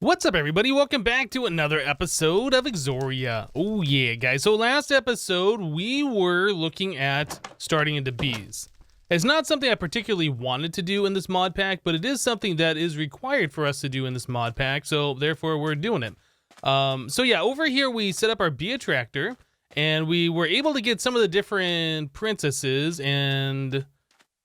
What's up, everybody? Welcome back to another episode of Exoria. Oh yeah, guys. So last episode, we were looking at starting into bees. It's not something I particularly wanted to do in this mod pack, but it is something that is required for us to do in this mod pack, so therefore we're doing it. So yeah, over here we set up our bee attractor, and we were able to get some of the different princesses and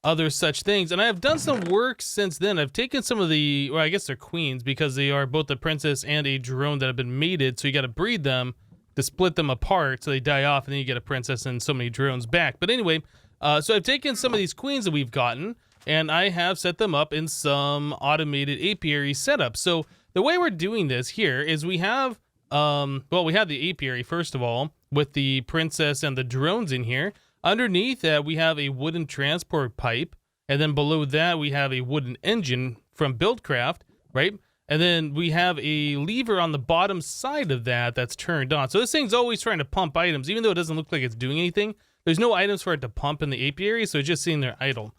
other such things, and I have done some work since then. I've taken some of the, well, I guess they're queens because they are both a princess and a drone that have been mated, so you got to breed them to split them apart so they die off, and then you get a princess and so many drones back. But anyway, so I've taken some of these queens that we've gotten, and I have set them up in some automated apiary setup. So the way we're doing this here is we have, we have the apiary first of all with the princess and the drones in here. Underneath that, we have a wooden transport pipe, and then below that, we have a wooden engine from Buildcraft, right? And then we have a lever on the bottom side of that that's turned on. So this thing's always trying to pump items, even though it doesn't look like it's doing anything. There's no items for it to pump in the apiary, so it's just sitting there idle.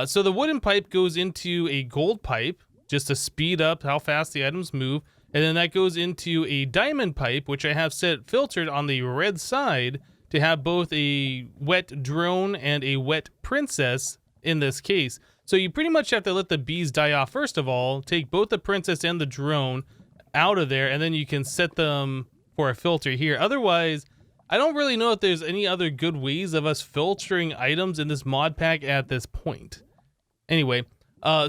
So the wooden pipe goes into a gold pipe, just to speed up how fast the items move, and then that goes into a diamond pipe, which I have set filtered on the red side, to have both a wet drone and a wet princess in this case. So you pretty much have to let the bees die off first of all, take both the princess and the drone out of there, and then you can set them for a filter here. Otherwise, I don't really know if there's any other good ways of us filtering items in this mod pack at this point. Anyway,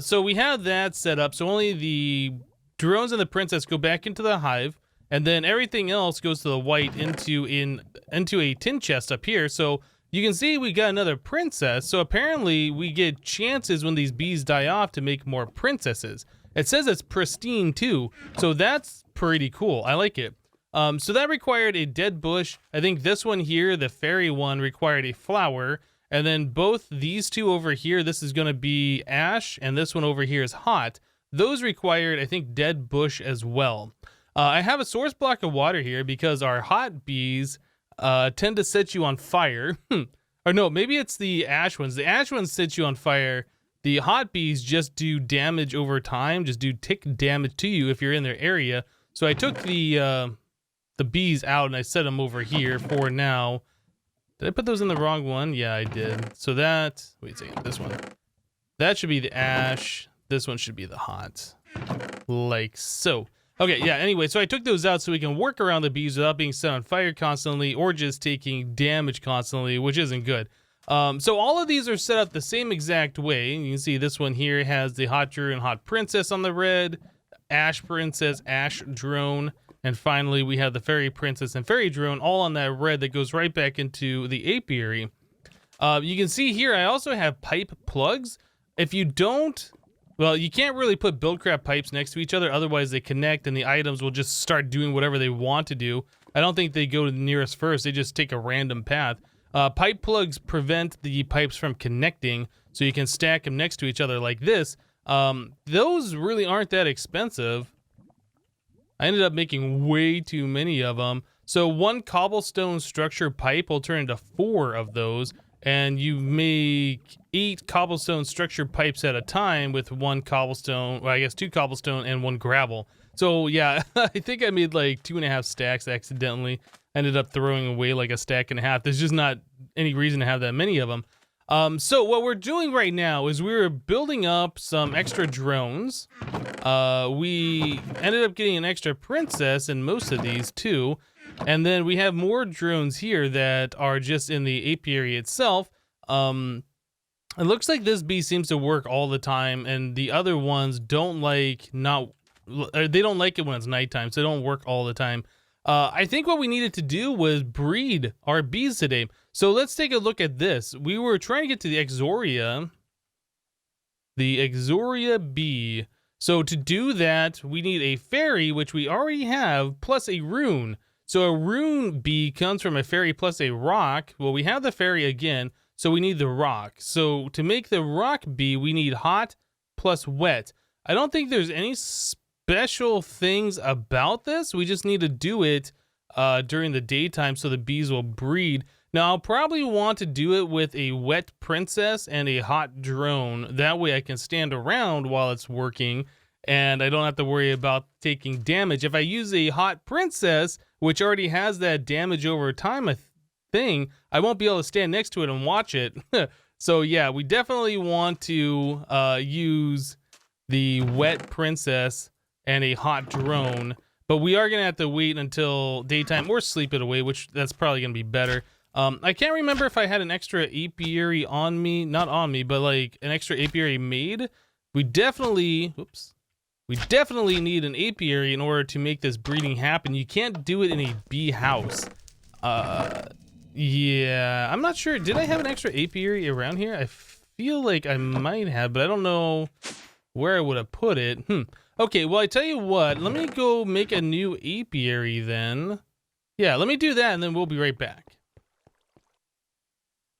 so we have that set up, so only the drones and the princess go back into the hive, and then everything else goes to the white into a tin chest up here. So you can see we got another princess. So apparently we get chances when these bees die off to make more princesses. It says it's pristine too, so that's pretty cool. I like it. So that required a dead bush. I think this one here, the fairy one, required a flower. And then both these two over here, this is going to be ash, and this one over here is hot. Those required, I think, dead bush as well. I have a source block of water here because our hot bees tend to set you on fire. Or no, maybe it's the ash ones. The ash ones set you on fire. The hot bees just do damage over time, just do tick damage to you if you're in their area. So I took the bees out and I set them over here for now. Did I put those in the wrong one? Yeah, I did. So that, wait a second, this one. That should be the ash. This one should be the hot. Like so. Okay, yeah, anyway, so I took those out so we can work around the bees without being set on fire constantly or just taking damage constantly, which isn't good. So all of these are set up the same exact way. You can see this one here has the hot druid and hot princess on the red, ash princess, ash drone, and finally we have the fairy princess and fairy drone all on that red that goes right back into the apiary. You can see here I also have pipe plugs. If you don't... Well, you can't really put Buildcraft pipes next to each other, otherwise they connect and the items will just start doing whatever they want to do. I don't think they go to the nearest first, they just take a random path. Pipe plugs prevent the pipes from connecting, so you can stack them next to each other like this. Those really aren't that expensive. I ended up making way too many of them. So one cobblestone structure pipe will turn into 4 of those, and you make 8 cobblestone structure pipes at a time with 1 cobblestone, well, I guess 2 cobblestone and 1 gravel. So yeah, I think I made like 2.5 stacks accidentally. Ended up throwing away like a stack and a half. There's just not any reason to have that many of them. So what we're doing right now is we're building up some extra drones. We ended up getting an extra princess in most of these too. And then we have more drones here that are just in the apiary itself. It looks like this bee seems to work all the time, and the other ones don't like they don't like it when it's nighttime, so they don't work all the time. I think what we needed to do was breed our bees today. So let's take a look at this. We were trying to get to the Exoria bee. So to do that, we need a fairy, which we already have, plus a rune. So a rune bee comes from a fairy plus a rock. Well, we have the fairy again, so we need the rock. So to make the rock bee, we need hot plus wet. I don't think there's any special things about this. We just need to do it during the daytime so the bees will breed. Now, I'll probably want to do it with a wet princess and a hot drone. That way I can stand around while it's working and I don't have to worry about taking damage. If I use a hot princess, which already has that damage over time thing, I won't be able to stand next to it and watch it. So yeah, we definitely want to use the wet princess and a hot drone, but we are gonna have to wait until daytime or sleep it away, which that's probably gonna be better. I can't remember if I had an extra apiary on me, not on me, but like an extra apiary made. We definitely need an apiary in order to make this breeding happen. You can't do it in a bee house. Yeah, I'm not sure. Did I have an extra apiary around here? I feel like I might have, but I don't know where I would have put it. Okay, well, I tell you what, let me go make a new apiary then. Yeah, let me do that and then we'll be right back.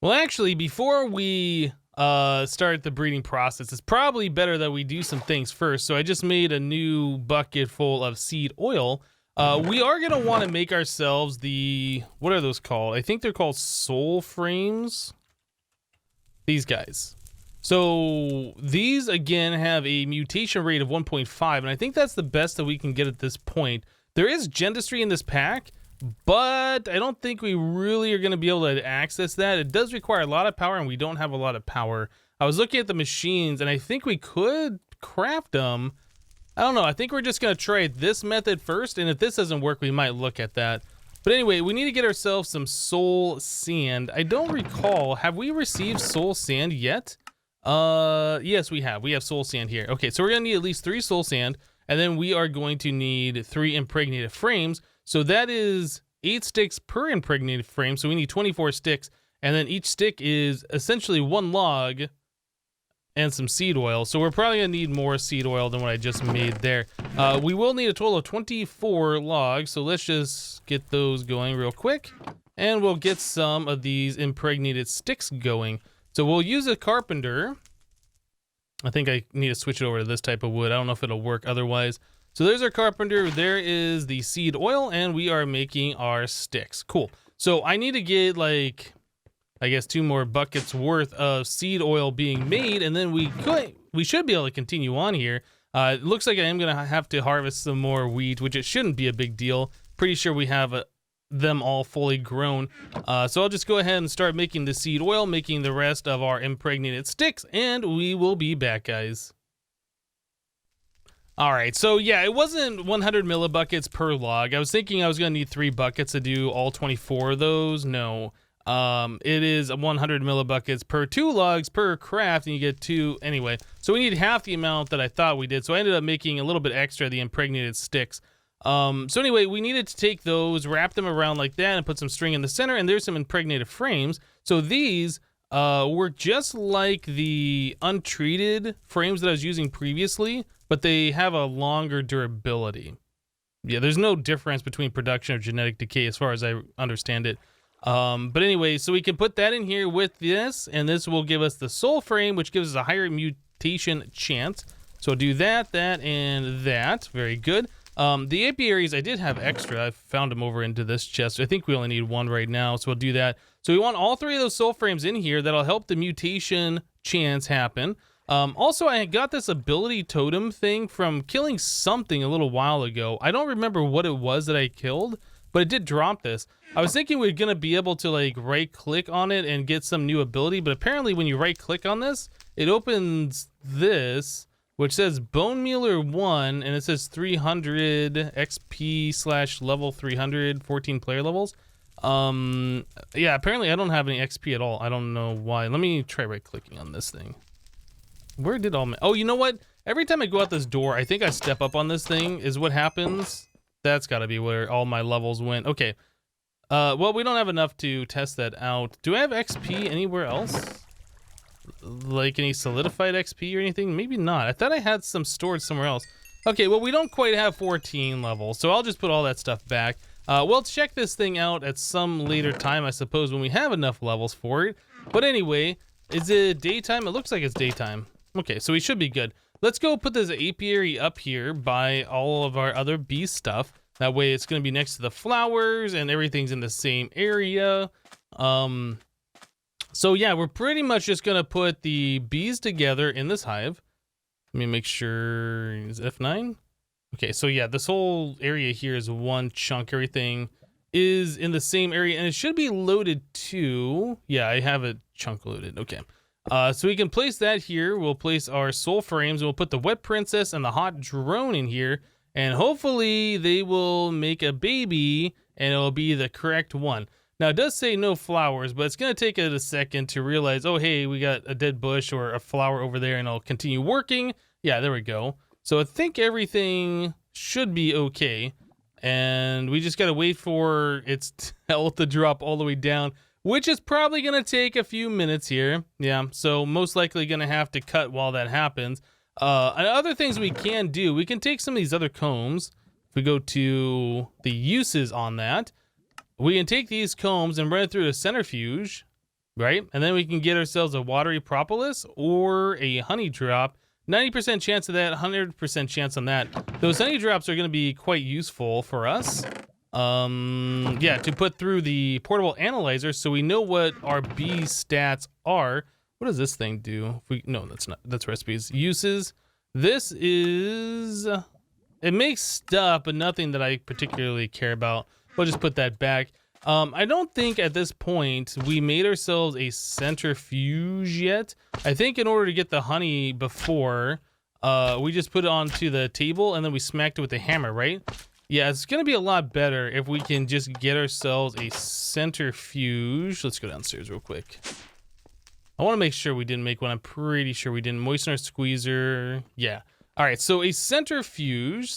Well, actually, before we start the breeding process, it's probably better that we do some things first. So I just made a new bucket full of seed oil. We are going to want to make ourselves the, what are those called? I think they're called soul frames. These guys. So these, again, have a mutation rate of 1.5, and I think that's the best that we can get at this point. There is dentistry in this pack, but I don't think we really are going to be able to access that. It does require a lot of power, and we don't have a lot of power. I was looking at the machines, and I think we could craft them. I don't know. I think we're just going to try this method first, and if this doesn't work, we might look at that. But anyway, we need to get ourselves some soul sand. I don't recall. Have we received soul sand yet? Yes, we have. We have soul sand here. Okay, so we're going to need at least 3 soul sand, and then we are going to need 3 impregnated frames. So that is 8 sticks per impregnated frame. So we need 24 sticks, and then each stick is essentially 1 log and some seed oil. So we're probably gonna need more seed oil than what I just made there. We will need a total of 24 logs. So let's just get those going real quick, and we'll get some of these impregnated sticks going. So we'll use a carpenter. I think I need to switch it over to this type of wood. I don't know if it'll work otherwise. So there's our carpenter, there is the seed oil, and we are making our sticks. Cool. So I need to get, like, I guess 2 more buckets worth of seed oil being made, and then we should be able to continue on here. It looks like I am going to have to harvest some more wheat, which it shouldn't be a big deal. Pretty sure we have them all fully grown. So I'll just go ahead and start making the seed oil, making the rest of our impregnated sticks, and we will be back, guys. All right, so yeah, it wasn't 100 millibuckets per log. I was thinking I was gonna need 3 buckets to do all 24 of those. No, it is 100 millibuckets per 2 logs per craft, and you get 2 anyway. So we need half the amount that I thought we did. So I ended up making a little bit extra of the impregnated sticks. So anyway, we needed to take those, wrap them around like that, and put some string in the center, and there's some impregnated frames. So these were just like the untreated frames that I was using previously, but they have a longer durability. Yeah, there's no difference between production or genetic decay as far as I understand it. But anyway, so we can put that in here with this, and this will give us the soul frame, which gives us a higher mutation chance. So do that, and that. Very good. The apiaries, I did have extra. I found them over into this chest. I think we only need 1 right now, so we'll do that. So we want all 3 of those soul frames in here. That'll help the mutation chance happen. Also, I got this ability totem thing from killing something a little while ago. I don't remember what it was that I killed, but it did drop this. I was thinking we are going to be able to like right click on it and get some new ability, but apparently when you right click on this, it opens this, which says Bone Mealer 1, and it says 300 XP / level 300, 14 player levels. Yeah, apparently I don't have any XP at all. I don't know why. Let me try right clicking on this thing. Where did all my... Oh, you know what? Every time I go out this door, I think I step up on this thing is what happens. That's got to be where all my levels went. Okay. Well, we don't have enough to test that out. Do I have XP anywhere else? Like any solidified XP or anything? Maybe not. I thought I had some stored somewhere else. Okay, well, we don't quite have 14 levels, so I'll just put all that stuff back. We'll check this thing out at some later time, I suppose, when we have enough levels for it. But anyway, is it daytime? It looks like it's daytime. Okay, so we should be good. Let's go put this apiary up here by all of our other bee stuff. That way it's going to be next to the flowers and everything's in the same area. So yeah, we're pretty much just going to put the bees together in this hive. Let me make sure. Is F9? Okay, so yeah, this whole area here is one chunk. Everything is in the same area, and it should be loaded too. Yeah, I have it chunk loaded. Okay. So we can place that here. We'll place our soul frames. We'll put the wet princess and the hot drone in here, and hopefully they will make a baby, and it'll be the correct one. Now, it does say no flowers, but it's going to take it a second to realize, oh, hey, we got a dead bush or a flower over there, and I'll continue working. Yeah, there we go. So I think everything should be okay, and we just got to wait for its health to drop all the way down, which is probably going to take a few minutes here. Yeah, so most likely going to have to cut while that happens. And other things we can do, we can take some of these other combs. If we go to the uses on that, we can take these combs and run it through a centrifuge, right? And then we can get ourselves a Watery Propolis or a honey drop. 90% chance of that, 100% chance on that. Those honey drops are going to be quite useful for us. Yeah, to put through the portable analyzer so we know what our bee stats are. What does this thing do? No, that's not. That's recipes. Uses. This is... It makes stuff, but nothing that I particularly care about. We'll just put that back. I don't think at this point we made ourselves a centrifuge yet. I think in order to get the honey before, we just put it onto the table and then we smacked it with a hammer, right? Yeah, it's going to be a lot better if we can just get ourselves a centrifuge. Let's go downstairs real quick. I want to make sure we didn't make one. I'm pretty sure we didn't. Moistener squeezer. Yeah. All right, so a centrifuge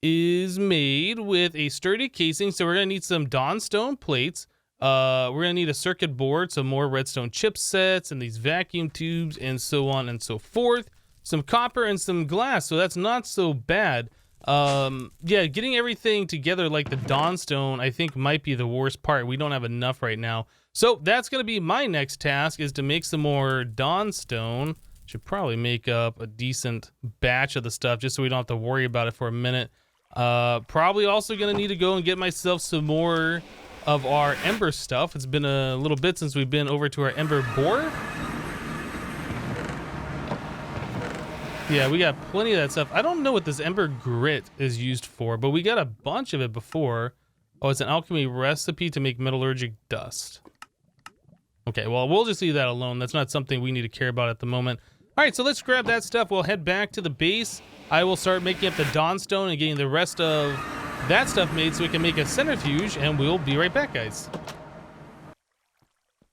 is made with a sturdy casing. So we're going to need some Dawnstone plates. We're going to need a circuit board, some more redstone chipsets, and these vacuum tubes, and so on and so forth. Some copper and some glass, so that's not so bad. Yeah, getting everything together like the Dawnstone, I think might be the worst part. We don't have enough right now. So that's going to be my next task, is to make some more Dawnstone. Should probably make up a decent batch of the stuff just so we don't have to worry about it for a minute. Probably also going to need to go and get myself some more of our Ember stuff. It's been a little bit since we've been over to our Ember boar. Yeah, we got plenty of that stuff. I don't know what this Ember grit is used for, but we got a bunch of it before. Oh, it's an alchemy recipe to make metallurgic dust. Okay, well, we'll just leave that alone. That's not something we need to care about at the moment. All right, so let's grab that stuff. We'll head back to the base. I will start making up the Dawnstone and getting the rest of that stuff made so we can make a centrifuge, and we'll be right back, guys.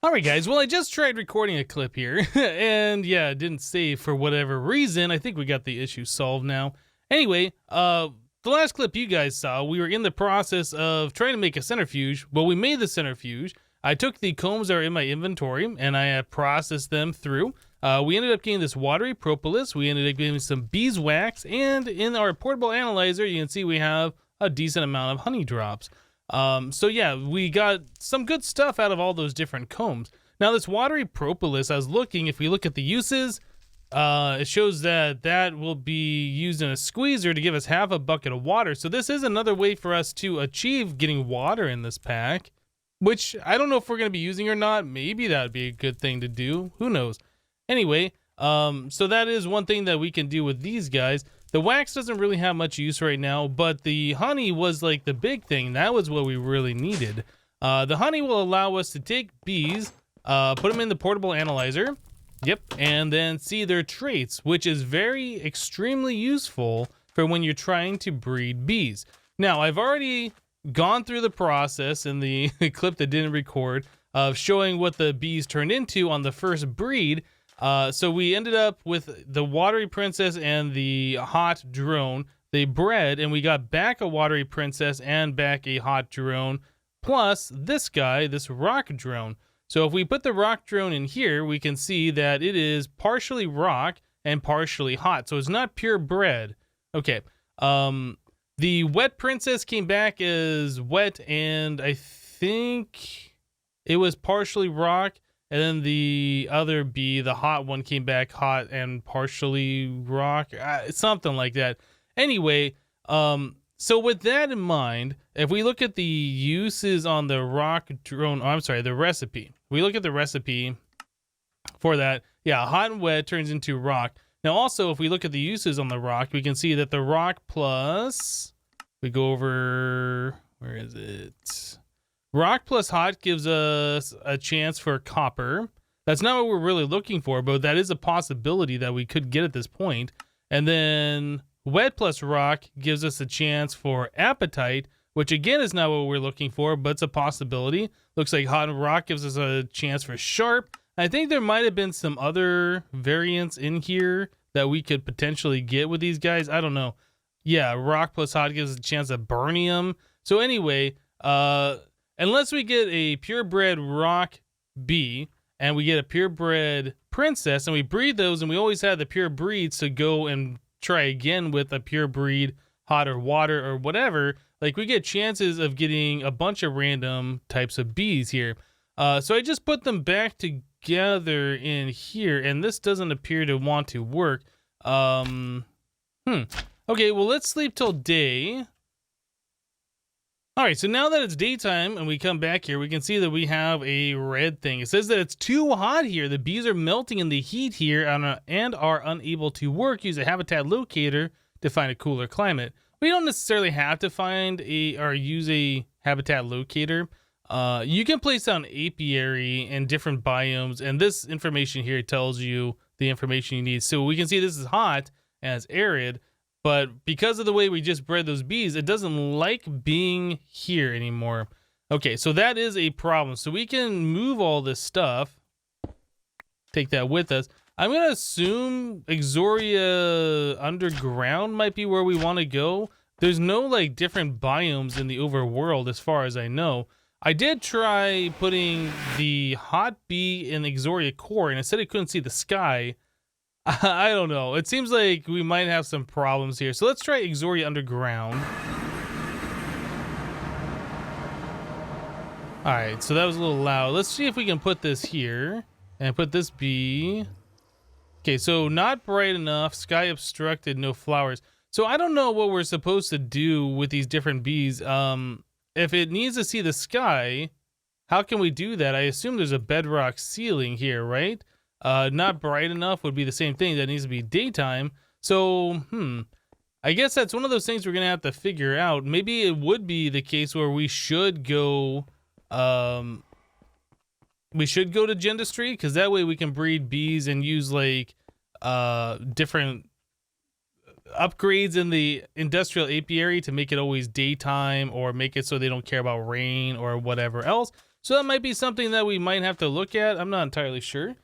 All right, guys. Well, I just tried recording a clip here, and yeah, it didn't save for whatever reason. I think we got the issue solved now. Anyway, the last clip you guys saw, we were in the process of trying to make a centrifuge. Well, we made the centrifuge. I took the combs that are in my inventory, and I processed them through. We ended up getting this Watery Propolis. We ended up getting some beeswax, and in our portable analyzer, you can see we have a decent amount of honey drops. So yeah, we got some good stuff out of all those different combs. Now this Watery Propolis, I was looking, if we look at the uses, it shows that that will be used in a squeezer to give us half a bucket of water. So this is another way for us to achieve getting water in this pack, which I don't know if we're going to be using or not. Maybe that would be a good thing to do. Who knows? Anyway, so that is one thing that we can do with these guys. The wax doesn't really have much use right now, but the honey was like the big thing. That was what we really needed. The honey will allow us to take bees, put them in the portable analyzer, yep, and then see their traits, which is very extremely useful for when you're trying to breed bees. Now, I've already gone through the process in the clip that didn't record of showing what the bees turned into on the first breed. So we ended up with the Watery Princess and the Hot Drone. They bred, and we got back a Watery Princess and back a Hot Drone, plus this guy, this Rock Drone. So if we put the Rock Drone in here, we can see that it is partially rock and partially hot. So it's not purebred. Okay. The Wet Princess came back as wet, and I think it was partially rock. And then the other bee, the hot one, came back hot and partially rock. Something like that. Anyway, so with that in mind, if we look at the uses on the Rock Drone, the recipe. We look at the recipe for that. Yeah, hot and wet turns into rock. Now also, if we look at the uses on the rock, we can see that the rock plus, we go over, where is it? Rock plus hot gives us a chance for copper. That's not what we're really looking for, but that is a possibility that we could get at this point. And then wet plus rock gives us a chance for apatite, which again is not what we're looking for, but it's a possibility. Looks like hot and rock gives us a chance for sharp. I think there might have been some other variants in here that we could potentially get with these guys. I don't know. Yeah, rock plus hot gives us a chance of burnium. So anyway, unless we get a purebred rock bee and we get a purebred princess and we breed those, and we always have the pure breeds to go and try again with a pure breed hot or water or whatever, like we get chances of getting a bunch of random types of bees here. So I just put them back together in here, and this doesn't appear to want to work. Okay, well, let's sleep till day. All right, so now that it's daytime and we come back here, we can see that we have a red thing. It says that it's too hot here. The bees are melting in the heat here and are unable to work. Use a habitat locator to find a cooler climate. We don't necessarily have to find or use a habitat locator. You can place down apiary in different biomes, and this information here tells you the information you need. So we can see this is hot and it's arid, but because of the way we just bred those bees, it doesn't like being here anymore. Okay, so that is a problem. So we can move all this stuff, take that with us. I'm going to assume Exoria underground might be where we want to go. There's no like different biomes in the overworld as far as I know. I did try putting the hot bee in Exoria core, and it said it couldn't see the sky. I don't know. It seems like we might have some problems here. So let's try Exoria underground. All right, so that was a little loud. Let's see if we can put this here and put this bee. Okay, so not bright enough, sky obstructed, no flowers. So I don't know what we're supposed to do with these different bees. If it needs to see the sky, how can we do that? I assume there's a bedrock ceiling here, right? Not bright enough would be the same thing. That needs to be daytime. So, I guess that's one of those things we're going to have to figure out. Maybe it would be the case where we should go, to Gendustry, because that way we can breed bees and use like different upgrades in the industrial apiary to make it always daytime, or make it so they don't care about rain or whatever else. So that might be something that we might have to look at. I'm not entirely sure.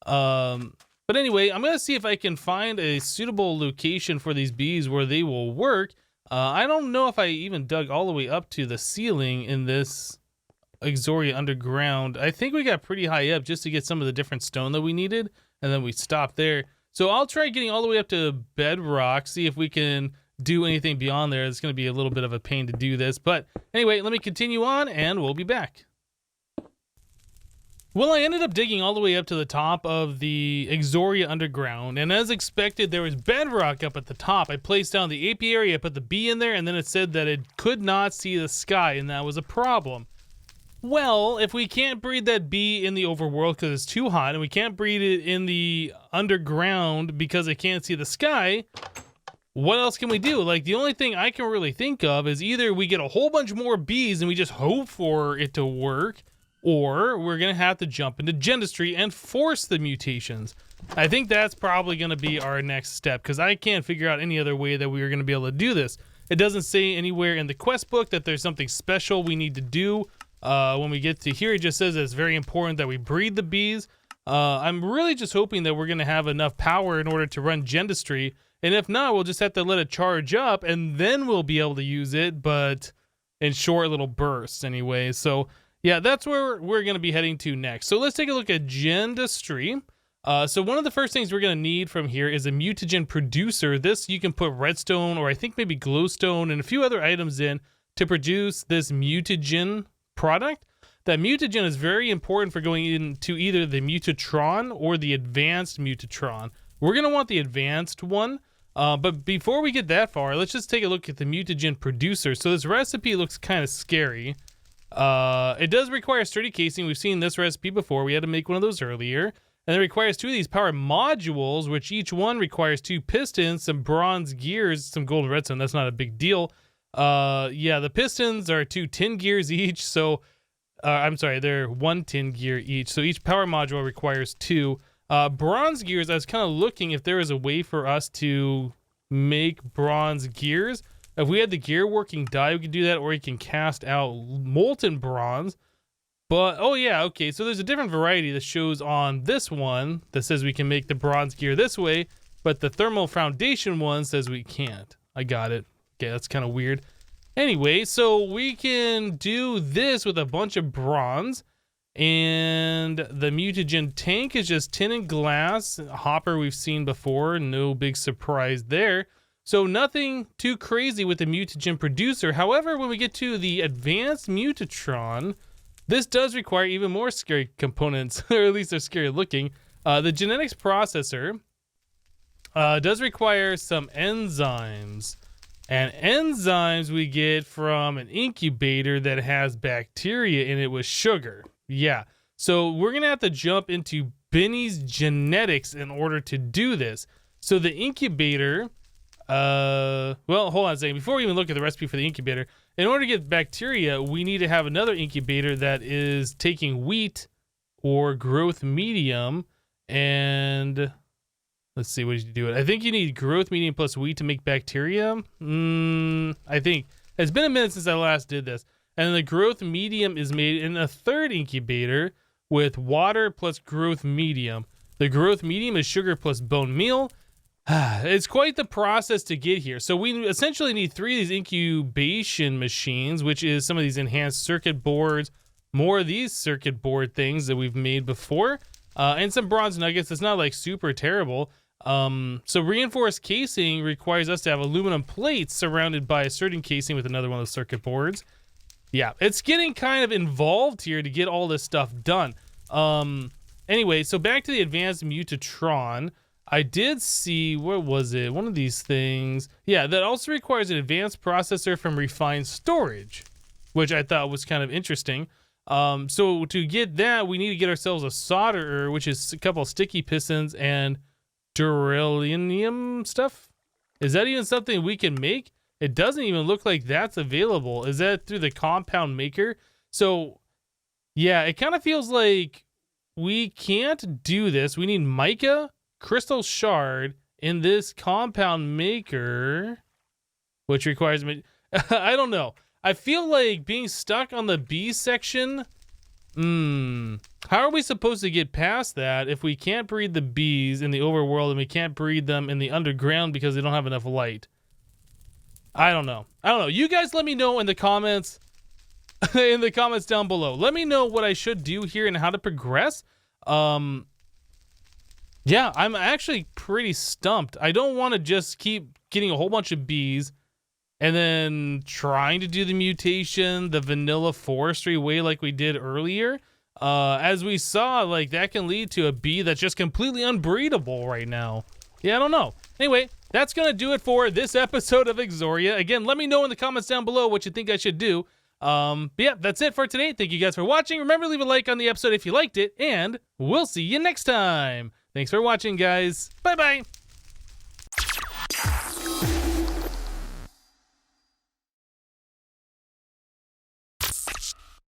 But anyway, I'm going to see if I can find a suitable location for these bees where they will work. I don't know if I even dug all the way up to the ceiling in this Exoria underground. I think we got pretty high up just to get some of the different stone that we needed, and then we stopped there. So I'll try getting all the way up to bedrock, see if we can do anything beyond there. It's going to be a little bit of a pain to do this. But anyway, let me continue on and we'll be back. Well, I ended up digging all the way up to the top of the Exoria underground, and as expected, there was bedrock up at the top. I placed down the apiary, I put the bee in there, and then it said that it could not see the sky, and that was a problem. Well, if we can't breed that bee in the overworld because it's too hot, and we can't breed it in the underground because it can't see the sky, what else can we do? Like, the only thing I can really think of is either we get a whole bunch more bees and we just hope for it to work, or we're going to have to jump into Gendustry and force the mutations. I think that's probably going to be our next step, because I can't figure out any other way that we are going to be able to do this. It doesn't say anywhere in the quest book that there's something special we need to do. When we get to here, it just says that it's very important that we breed the bees. I'm really just hoping that we're going to have enough power in order to run Gendustry, and if not, we'll just have to let it charge up, and then we'll be able to use it, but in short little bursts anyway. So yeah, that's where we're going to be heading to next. So let's take a look at Gendustry. So one of the first things we're going to need from here is a Mutagen Producer. This you can put redstone, or I think maybe glowstone, and a few other items in to produce this mutagen product. That mutagen is very important for going into either the Mutatron or the advanced Mutatron. We're going to want the advanced one, but before we get that far, let's just take a look at the Mutagen Producer. So this recipe looks kind of scary. It does require sturdy casing. We've seen this recipe before. We had to make one of those earlier. And it requires 2 of these power modules, which each one requires 2 pistons, some bronze gears, some gold and redstone. That's not a big deal. Yeah, the pistons are 2 tin gears each. So, I'm sorry, they're 1 tin gear each. So each power module requires 2. Bronze gears, I was kind of looking if there was a way for us to make bronze gears. If we had the gear working die, we could do that, or you can cast out molten bronze. But, oh yeah, okay, so there's a different variety that shows on this one that says we can make the bronze gear this way, but the thermal foundation one says we can't. I got it. Okay, that's kind of weird. Anyway, so we can do this with a bunch of bronze, and the mutagen tank is just tin and glass. Hopper we've seen before, no big surprise there. So nothing too crazy with the mutagen producer. However, when we get to the advanced mutatron, this does require even more scary components, or at least they're scary looking. The genetics processor does require some enzymes. And enzymes we get from an incubator that has bacteria in it with sugar. Yeah, so we're going to have to jump into Benny's genetics in order to do this. So the incubator, well, hold on a second. Before we even look at the recipe for the incubator, in order to get bacteria, we need to have another incubator that is taking wheat or growth medium. And let's see, what did you do? I think you need growth medium plus wheat to make bacteria. I think it's been a minute since I last did this. And the growth medium is made in a third incubator with water plus growth medium. The growth medium is sugar plus bone meal. It's quite the process to get here. So we essentially need 3 of these incubation machines, which is some of these enhanced circuit boards, more of these circuit board things that we've made before, and some bronze nuggets. It's not like super terrible. So reinforced casing requires us to have aluminum plates surrounded by a certain casing with another one of the circuit boards. Yeah, it's getting kind of involved here to get all this stuff done. Anyway, so back to the advanced mutatron. I did see, what was it? One of these things. Yeah, that also requires an advanced processor from refined storage, which I thought was kind of interesting. So to get that, we need to get ourselves a solderer, which is a couple of sticky pistons and duralinium stuff. Is that even something we can make? It doesn't even look like that's available. Is that through the compound maker? So yeah, it kind of feels like we can't do this. We need mica, crystal shard in this compound maker, which requires I don't know. I feel like being stuck on the B section. How are we supposed to get past that if we can't breed the bees in the overworld and we can't breed them in the underground because they don't have enough light? I don't know. You guys let me know in the comments down below. Let me know what I should do here and how to progress. Yeah, I'm actually pretty stumped. I don't want to just keep getting a whole bunch of bees and then trying to do the mutation, the vanilla forestry way like we did earlier. As we saw, like, that can lead to a bee that's just completely unbreedable right now. Yeah, I don't know. Anyway, that's going to do it for this episode of Exoria. Again, let me know in the comments down below what you think I should do. But yeah, that's it for today. Thank you guys for watching. Remember to leave a like on the episode if you liked it, and we'll see you next time. Thanks for watching, guys. Bye-bye.